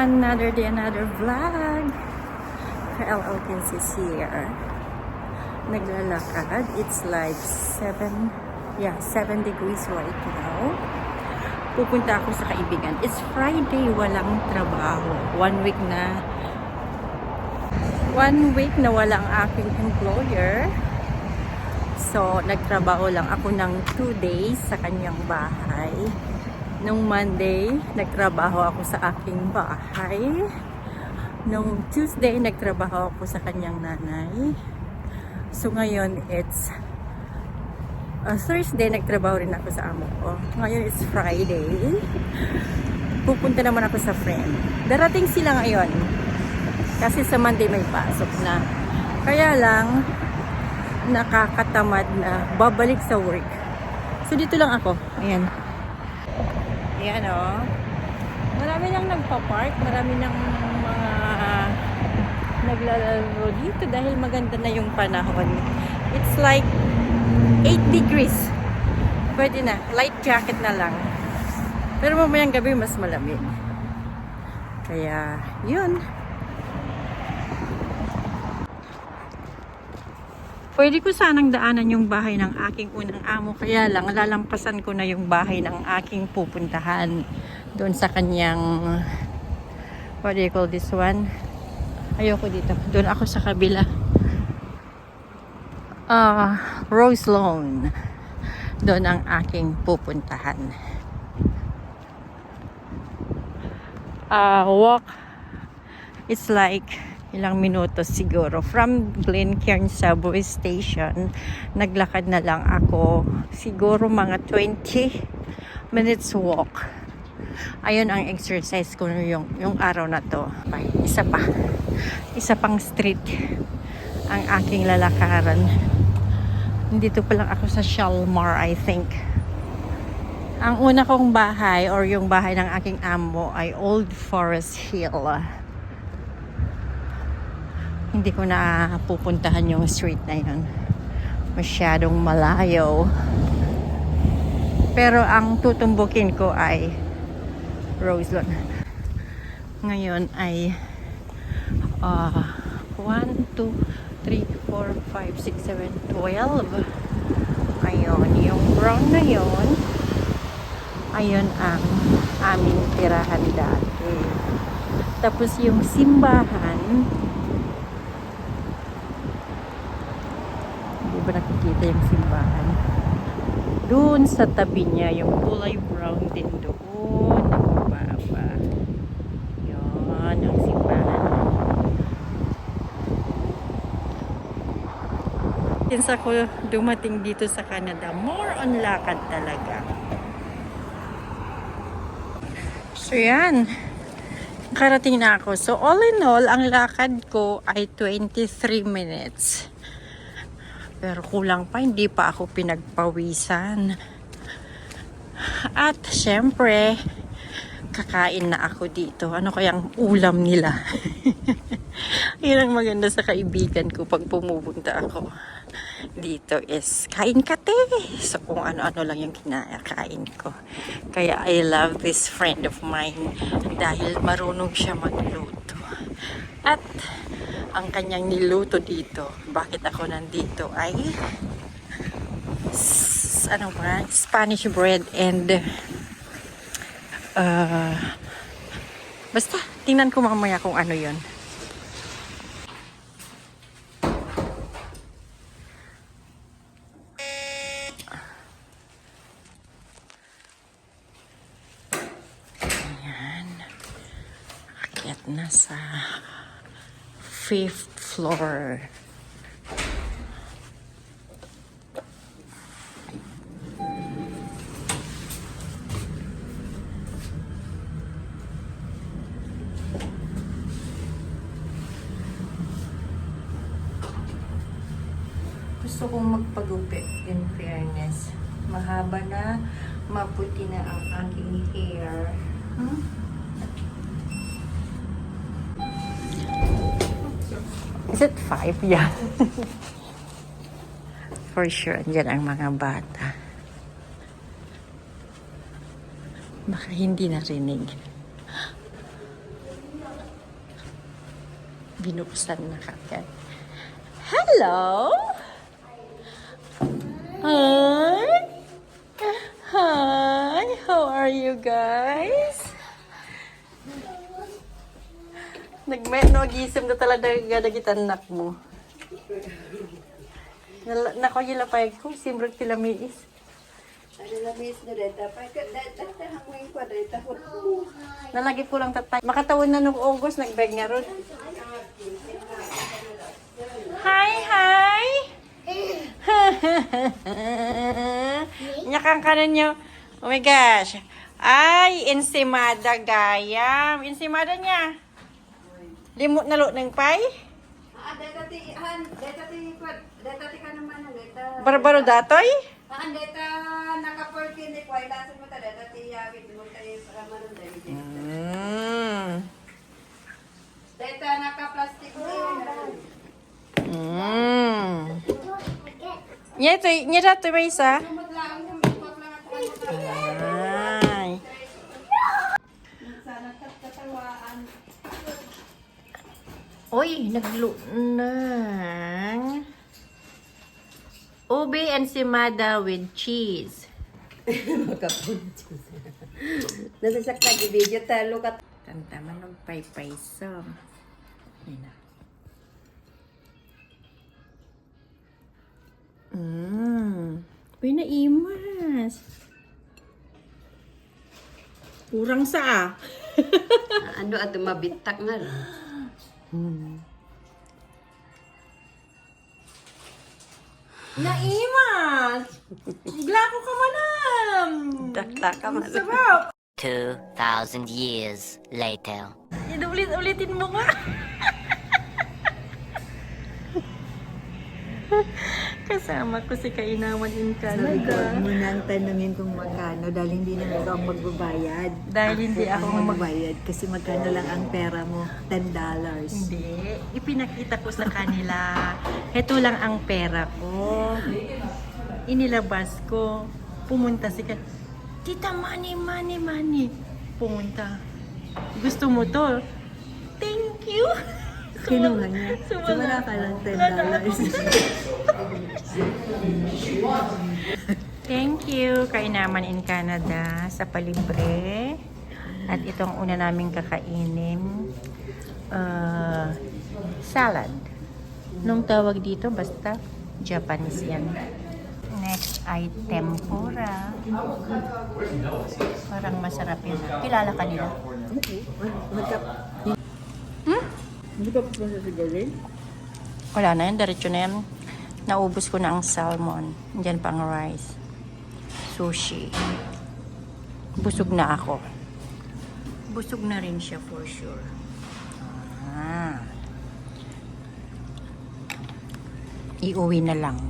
Another day, another vlog. LL is here. Naglalakad. It's like 7 degrees right now. Pupunta ako sa kaibigan. It's Friday, walang trabaho. 1 week na walang aking employer. So, nagtrabaho lang ako ng 2 days sa kanyang bahay. Nung Monday, nagtrabaho ako sa aking bahay. Nung Tuesday, nagtrabaho ako sa kanyang nanay. So, ngayon, it's Thursday, nagtrabaho rin ako sa amo ko. Ngayon, it's Friday. Pupunta naman ako sa friend. Darating sila ngayon. Kasi sa Monday may pasok na. Kaya lang, nakakatamad na babalik sa work. So, dito lang ako. Ayan. Ayan, oh. Marami nang nagpa-park. Marami nang mga naglalaro dito dahil maganda na yung panahon. It's like 8 degrees. Pwede na. Light jacket na lang. Pero mamayang gabi mas malamig. Kaya, yun. Pwede ko sanang daanan yung bahay ng aking unang amo. Kaya lang, lalampasan ko na yung bahay ng aking pupuntahan. Doon sa kanyang, what do you call this one? Ayoko dito. Doon ako sa kabila. Rose Lawn. Doon ang aking pupuntahan. Walk. It's like ilang minuto siguro. From Glencairn Subway Station, naglakad na lang ako. Siguro mga 20 minutes walk. Ayun ang exercise ko yung araw na to. Isa pang street ang aking lalakaran. Dito pa lang ako sa Shalmar, I think. Ang una kong bahay or yung bahay ng aking amo ay Old Forest Hill. Hindi ko na pupuntahan yung street na yun. Masyadong malayo. Pero ang tutumbukin ko ay Roselawn. Ngayon ay 1, 2, 3, 4, 5, 6, 7, 12. Ayun, yung brown na yun, ayun ang aming tirahan dati. Tapos yung simbahan, di ba nakikita yung simbahan? Doon sa tabi niya, yung kulay brown din doon. Baba. Yun, ang simbahan. Since ako dumating dito sa Canada, more on lakad talaga. So yan. Karating na ako. So all in all, ang lakad ko ay 23 minutes. Pero kulang pa, hindi pa ako pinagpawisan. At syempre, kakain na ako dito. Ano kayang ulam nila? Yun ang maganda sa kaibigan ko pag pumupunta ako. Dito is kain kate. So kung ano-ano lang yung kinakain ko. Kaya I love this friend of mine dahil marunong siya magluto. At ang kanyang niluto dito, bakit ako nandito ay Spanish bread and basta tingnan ko mamaya kung ano yun. Ayan, akyat na sa 5th floor. Gusto kong magpagupit, in fairness. Mahaba na, maputi na ang aking hair. Is it 5? Yeah. For sure, andyan ang mga bata. Baka hindi narinig. Binuksan na kagad. Hello? Hi? Hi? How are you guys? Nag-gisim na talaga gadagitan anak mo. Nako yung lapay ko, simbrot kilamiis. Nalagi po lang tatay. Makatawin na nung August, nagbeg nga ron. Hi, hi! Nyakang kanan nyo. Oh my gosh. Ay, ensimada gayam. Ensimada niya. Limot na lo ng pay. Barbaro datoy? Nya datoy ba isa? Ay. Uy, naglo ng ube ensimada with cheese. Nasasaktan yung video talo ka. Tantaman ng paypaysom. Ayun na. Uy, naimas. Kurang sa Ano at mabitak nga lang. Naimas! Bigla ko ka manam! Dakla ka man. Sarap! 2,000 years later. Inulit-ulitin mo nga. Kasama ko si Kainaman in Canada. Huwag mo nang tanungin kung magkano dahil hindi na ikaw ang magbabayad. Dahil hindi ako magbabayad kasi magkano lang ang pera mo? $10. Hindi. Ipinakita ko sa kanila. Ito lang ang pera ko. Inilabas ko. Pumunta si Tita, money. Pumunta. Gusto mo to? Thank you. Kinuha niya. So wala ka lang $10. Thank you, Kainaman in Canada, sa palibre. At itong una naming kakainin, salad. Nung tawag dito, basta Japanese yan. Next ay tempura. Parang masarap yun. Kilala ka nila? Hindi ka pa sa sigarin? Wala na yan, diretso na yan. Naubos ko na ang salmon. Diyan pa ang rice. Sushi. Busog na ako. Busog na rin siya for sure. Iuwi na lang.